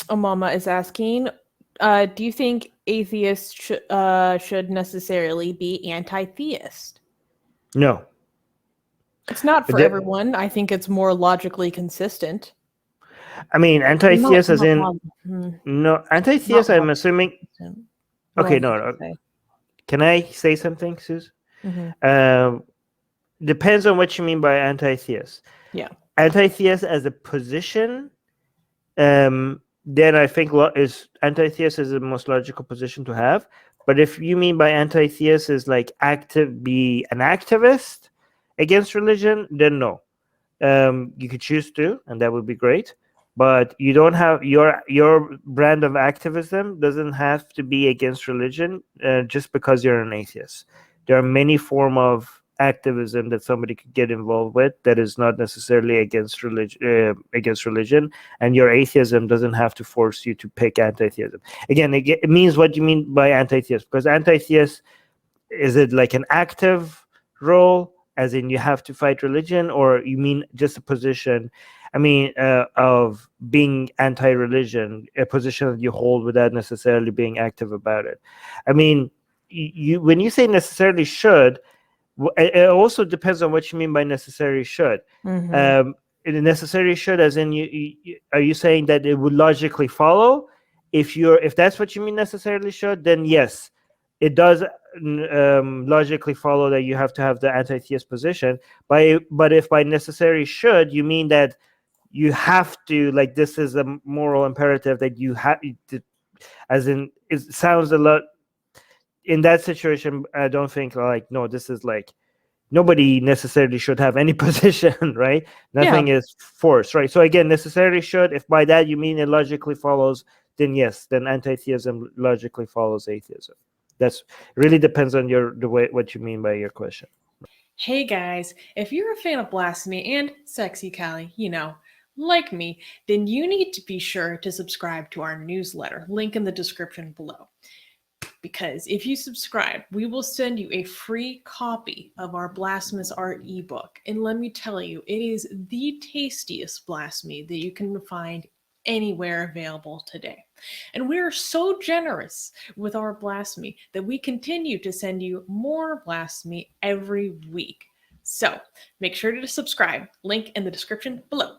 Amama is asking, do you think atheists should necessarily be anti-theist? No. It's not for The- everyone. I think it's more logically consistent. I mean, Not anti-theist as not in, log- hmm, no, not anti-theist, I'm logically assuming. consistent. What Okay, was I no, going no. to say? Can I say something, Sus? Hmm. Um, Depends on what you mean by anti-theist. Yeah. Anti-theist as a position, then I think is anti-theist is the most logical position to have. But if you mean by anti-theist is like be an activist against religion, then no. You could choose to, and that would be great. But you don't have your brand of activism doesn't have to be against religion just because you're an atheist. There are many form of activism that somebody could get involved with that is not necessarily against religion, and your atheism doesn't have to force you to pick anti-theism. Again, it means what you mean by anti-theist, because anti-theist, is it like an active role as in you have to fight religion, or you mean just a position, I mean, of being anti-religion, a position that you hold without necessarily being active about it? I mean, you when you say necessarily should, it also depends on what you mean by necessarily should. Hmm. um it necessarily should as in are you saying that it would logically follow? If that's what you mean necessarily should, then yes, it does logically follow that you have to have the anti-theist position. But if by necessary should you mean that you have to, like, this is a moral imperative that you have to, as in it sounds a lot in that situation. I don't think, like, no, this is like nobody necessarily should have any position, right? Yeah. Nothing is forced, right? So again, necessarily should, if by that you mean it logically follows, then yes, then anti-theism logically follows atheism. That's really depends on the way what you mean by your question. Hey guys, if you're a fan of Blasphemy and Sexy Callie, like me, then you need to be sure to subscribe to our newsletter, link in the description below. Because if you subscribe, we will send you a free copy of our Blasphemous Art ebook. And let me tell you, it is the tastiest blasphemy that you can find anywhere available today. And we are so generous with our blasphemy that we continue to send you more blasphemy every week. So make sure to subscribe, link in the description below.